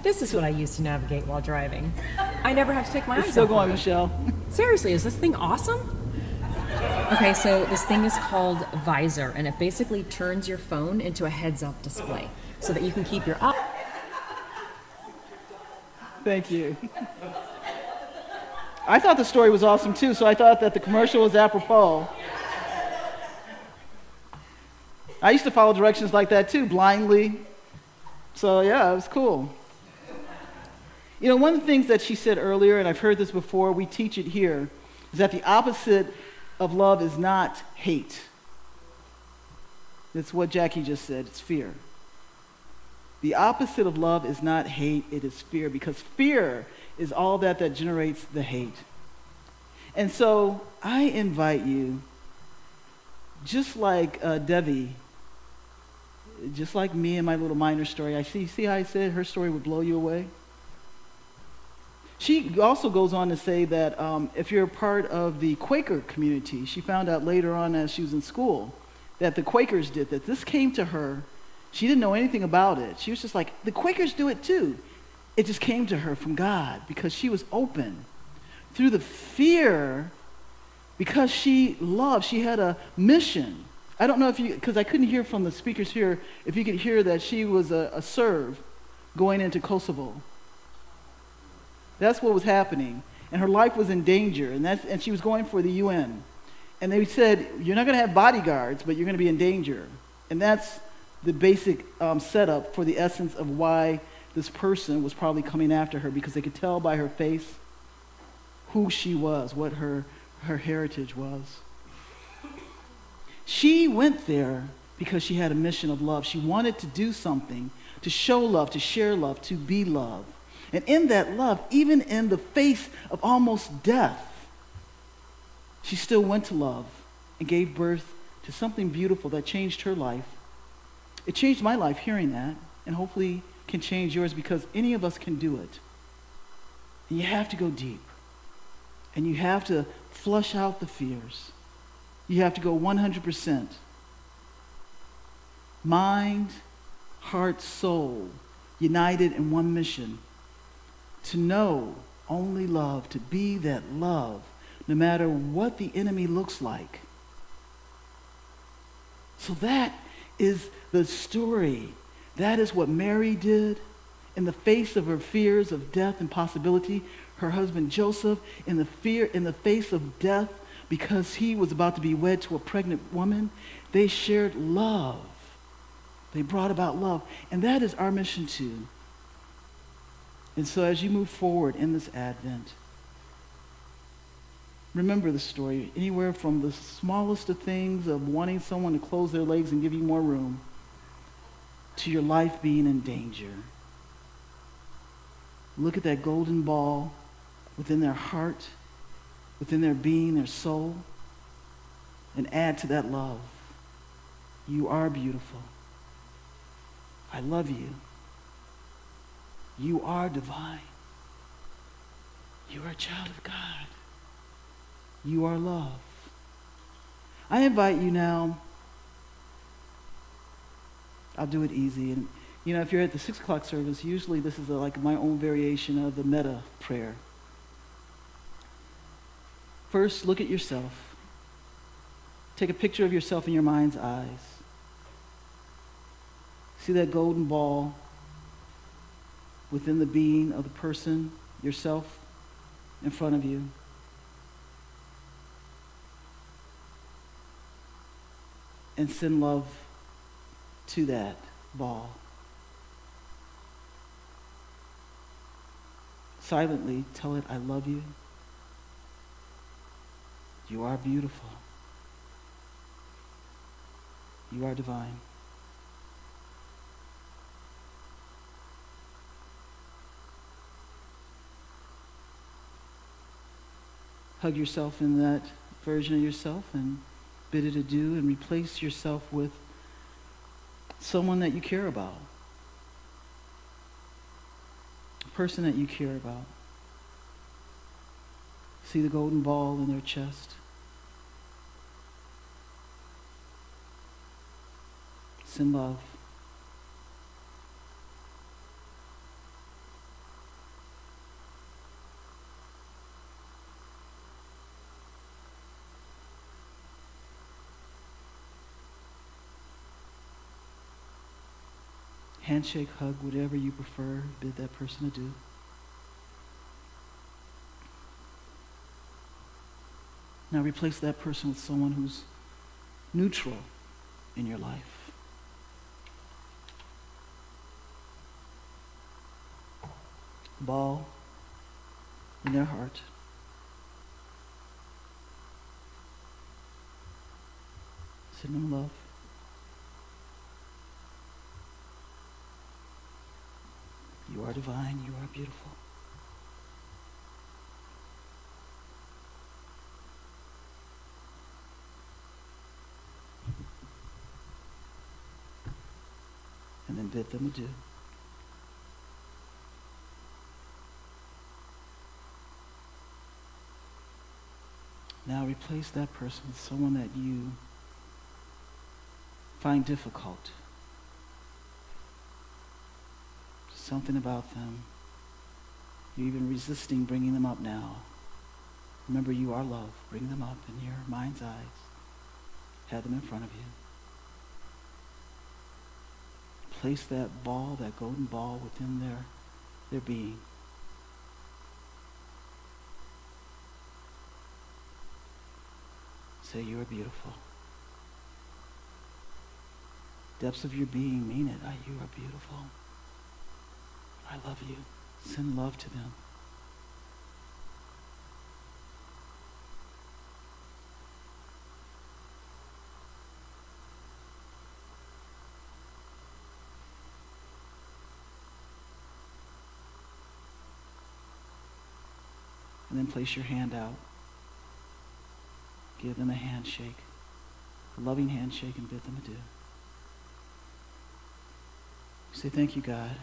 S2: This is what I use to navigate while driving. I never have to take my eyes off.
S4: Still going, Michelle.
S2: Seriously, is this thing awesome? Okay, so this thing is called Visor, and it basically turns your phone into a heads-up display so that you can keep your eye.
S4: Thank you. I thought the story was awesome too, so I thought that the commercial was apropos. I used to follow directions like that too, blindly. So yeah, it was cool. You know, one of the things that she said earlier, and I've heard this before, we teach it here, is that the opposite of love is not hate. That's what Jackie just said, it's fear. The opposite of love is not hate, it is fear, because fear is all that generates the hate. And so I invite you, just like Devi, just like me and my little minor story, see how I said her story would blow you away? She also goes on to say that if you're a part of the Quaker community, she found out later on as she was in school that the Quakers did that. This came to her. She didn't know anything about it. She was just like, the Quakers do it too. It just came to her from God because she was open. Through the fear, because she loved, she had a mission. I don't know if you, because I couldn't hear from the speakers here, if you could hear that she was a Serb going into Kosovo. That's what was happening. And her life was in danger, and she was going for the UN. And they said, you're not going to have bodyguards, but you're going to be in danger. And that's the basic setup for the essence of why this person was probably coming after her, because they could tell by her face who she was, what her heritage was. She went there because she had a mission of love. She wanted to do something, to show love, to share love, to be love. And in that love, even in the face of almost death, she still went to love and gave birth to something beautiful that changed her life. It changed my life hearing that, and hopefully can change yours, because any of us can do it. And you have to go deep. And you have to flush out the fears. You have to go 100%. Mind, heart, soul, united in one mission. To know only love, to be that love, no matter what the enemy looks like. So that is the story. That is what Mary did in the face of her fears of death and possibility. Her husband Joseph, in the face of death, because he was about to be wed to a pregnant woman, they shared love. They brought about love. And that is our mission too. And so as you move forward in this Advent, remember the story, anywhere from the smallest of things of wanting someone to close their legs and give you more room, to your life being in danger. Look at that golden ball within their heart, within their being, their soul, and add to that love. You are beautiful. I love you. You are divine. You are a child of God. You are love. I invite you now. I'll do it easy. And you know, if you're at the 6 o'clock service, usually this is like my own variation of the meta prayer. First, look at yourself. Take a picture of yourself in your mind's eyes. See that golden ball within the being of the person, yourself, in front of you. And send love to that ball. Silently tell it, I love you. You are beautiful. You are divine. Hug yourself in that version of yourself and bid it adieu and replace yourself with someone that you care about. A person that you care about. See the golden ball in their chest. Send love. Handshake, hug, whatever you prefer, bid that person adieu. Now replace that person with someone who's neutral in your life. Ball in their heart. Send them love. You are divine, you are beautiful. And then bid them adieu. Now replace that person with someone that you find difficult. Something about them. You're even resisting bringing them up now. Remember, you are love. Bring them up in your mind's eyes. Have them in front of you. Place that ball, that golden ball, within their being. Say, you are beautiful. Depths of your being mean it. You are beautiful. I love you. Send love to them. And then place your hand out. Give them a handshake, a loving handshake, and bid them adieu. Say, thank you, God,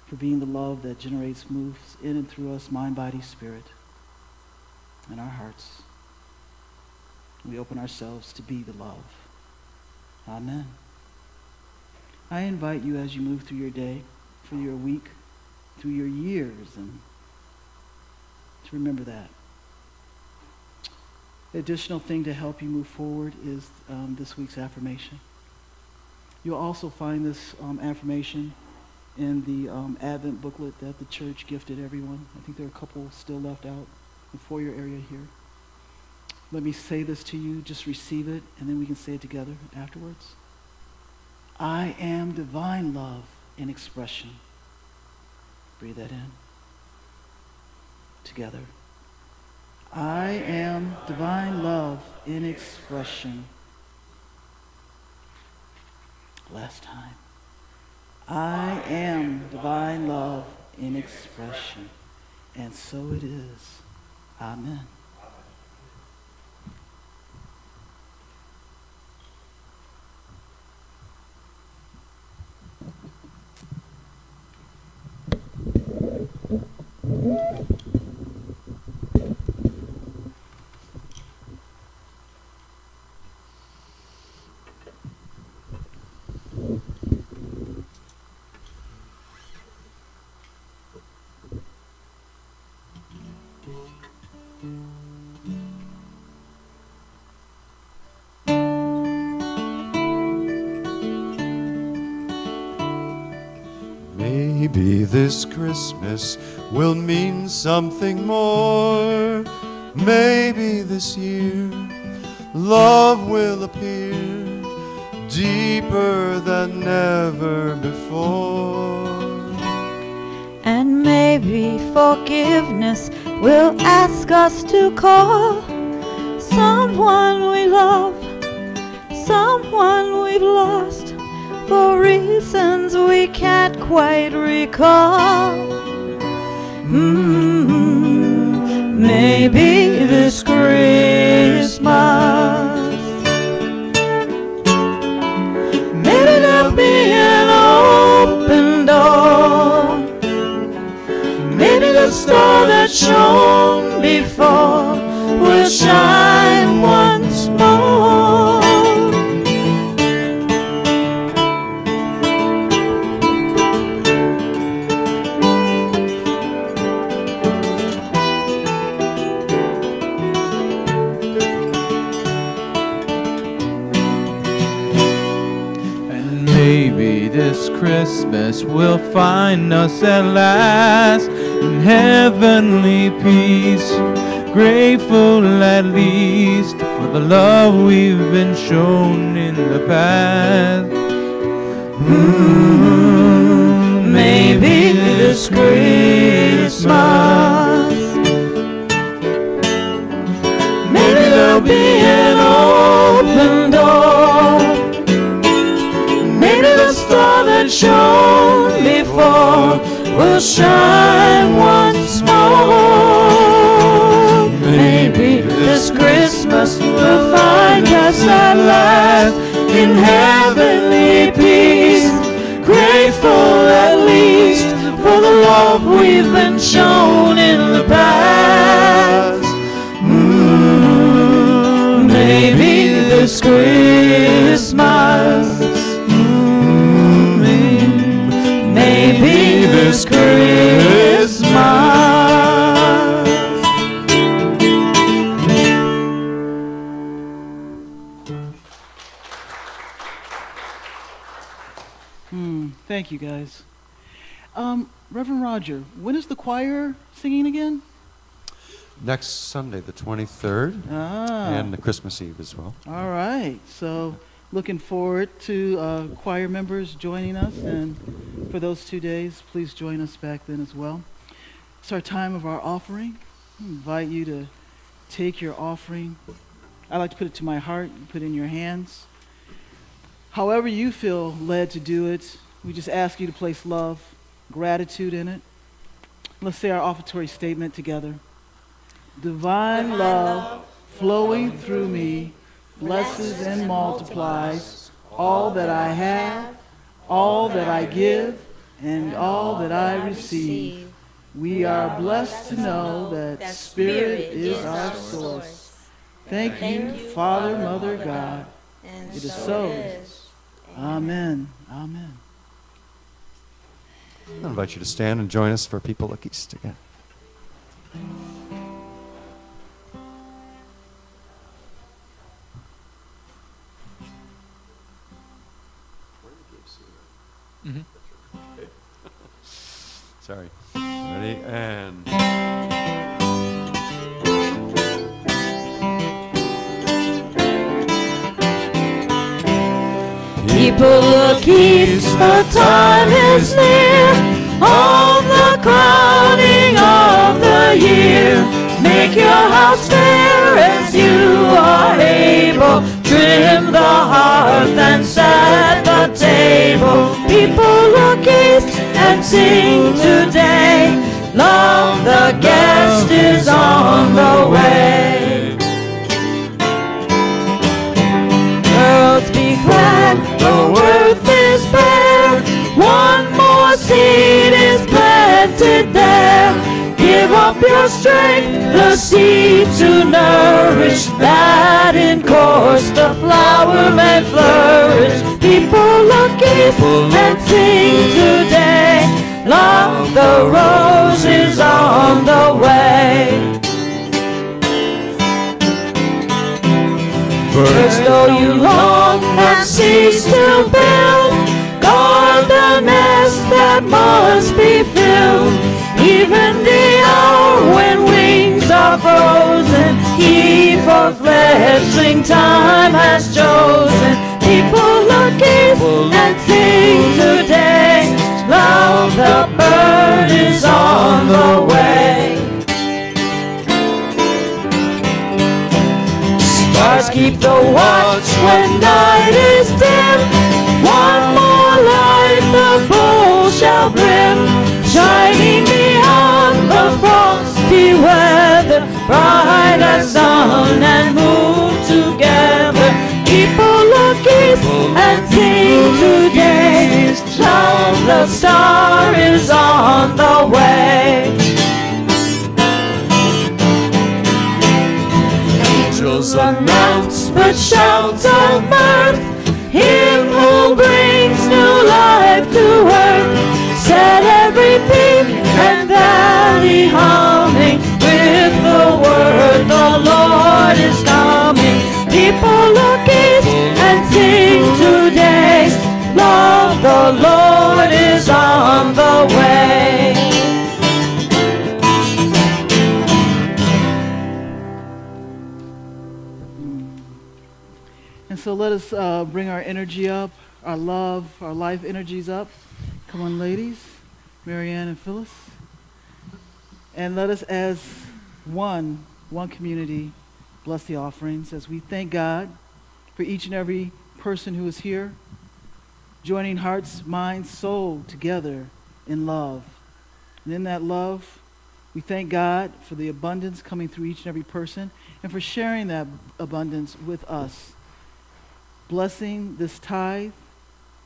S4: for being the love that generates, moves in and through us, mind, body, spirit, and our hearts. We open ourselves to be the love. Amen. I invite you as you move through your day, through your week, through your years, and to remember that. The additional thing to help you move forward is this week's affirmation. You'll also find this affirmation in the Advent booklet that the church gifted everyone. I think there are a couple still left out in the foyer area here. Let me say this to you. Just receive it, and then we can say it together afterwards. I am divine love in expression. Breathe that in. Together. I am divine love in expression. Last time. I am divine love in expression. And so it is. Amen.
S1: Maybe this Christmas will mean something more. Maybe this year love will appear deeper than ever before.
S6: And maybe forgiveness will ask us to call someone we love, someone we've lost, for reasons we can't quite recall. Maybe this Christmas, maybe there'll be an open door. Maybe the star that shone before will shine once more.
S7: Maybe this Christmas will find us at last in heavenly peace, grateful at least for the love we've been shown in the past. Maybe this Christmas, maybe there'll be an open door. Maybe the star that shone before will shine once more. Maybe this Christmas will find us at last in heavenly peace, grateful at least for the love we've been shown in the past. Maybe this Christmas, maybe this Christmas.
S4: Thank you, guys. Reverend Roger, when is the choir singing again?
S1: Next Sunday, the 23rd, and the Christmas Eve as well.
S4: All right. So looking forward to choir members joining us. And for those 2 days, please join us back then as well. It's our time of our offering. I invite you to take your offering. I like to put it to my heart, put it in your hands. However you feel led to do it, we just ask you to place love, gratitude in it. Let's say our offertory statement together. Divine love flowing through me blesses and multiplies all that I have, all that I give, and all that I receive. We are blessed to know that Spirit is our source. Thank you, Father, Mother, God. It is so. Amen. Amen.
S1: I invite you to stand and join us for People Look East again. Sorry. Ready? And...
S6: People look east, the time is near, on the crowning of the year. Make your house fair as you are able, trim the hearth and set the table. People look east and sing today, love the guest is on the way. Girls be glad, the worth is bare, one more seed is planted there. Give up your strength, the seed to nourish, that in course the flower may flourish. People look east and sing today, love the rose is on the way. First, though you long and cease to build, guard the nest that must be filled. Even the hour when wings are frozen, He for fleshling time has chosen. People look east and sing today, love the bird is on the way. Stars keep the watch when night is dim. One more light the bowl shall brim, shining beyond the frosty weather, bright as sun and moon together. People look east and sing today, love the star is on the way. Angels announce with shouts of mirth, Him who brings new life to earth. Set every peak and valley humming with the word, the Lord is coming. People look east and sing today, love, the Lord is on the way.
S4: And so let us bring our energy up, our love, our life energies up. Come on, ladies, Marianne and Phyllis. And let us as one community bless the offerings as we thank God for each and every person who is here, joining hearts, minds, soul together in love. And in that love, we thank God for the abundance coming through each and every person and for sharing that abundance with us. Blessing this tithe,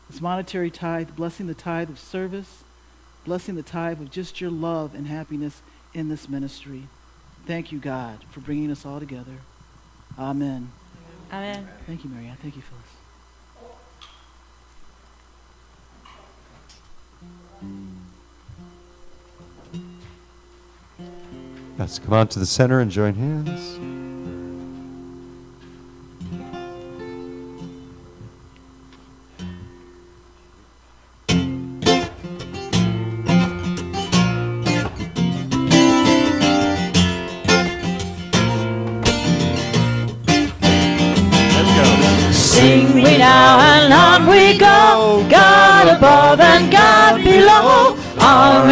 S4: this monetary tithe, blessing the tithe of service, blessing the tithe of just your love and happiness in this ministry. Thank you, God, for bringing us all together. Amen.
S6: Amen.
S4: Thank you, Marianne. Thank you, Phyllis.
S1: Let's come on to the center and join hands.
S6: Sing we now and on we go, God above and God below. Arm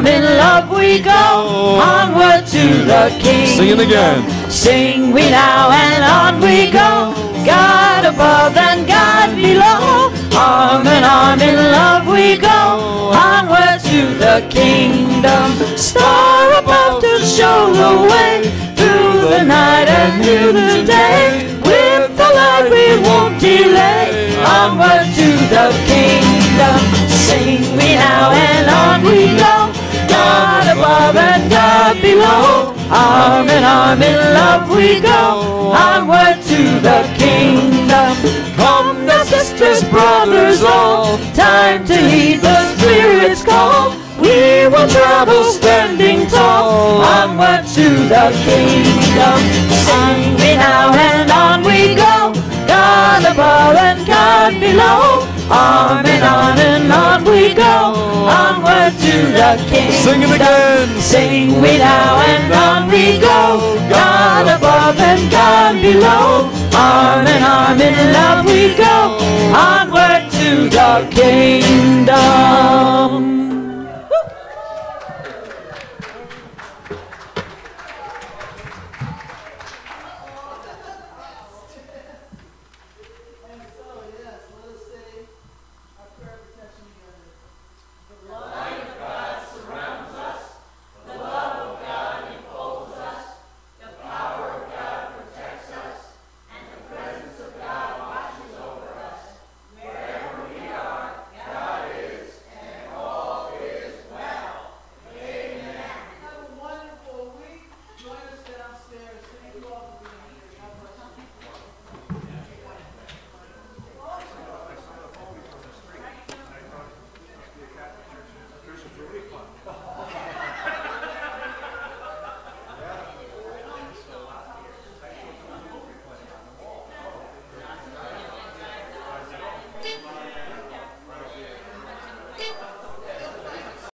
S6: in love we go, onward to the King.
S1: Sing it again.
S6: Sing we now and on we go, God above and God below. Arm in love we go, onward to the kingdom. Star above to show the way, through the night and through the day. With the light we won't delay, onward to the kingdom. Sing we now and on we go, God above and God below. Arm in love we go, onward to the kingdom. Come now sisters, brothers all, time to heed the Spirit's call. We will travel standing tall, onward to the kingdom. Sing we now and on we go, God above and God below. On and on we go, onward to the kingdom.
S1: Sing it again.
S6: Sing we now and on we go, God above and God below. Arm in love we go, onward to the kingdom.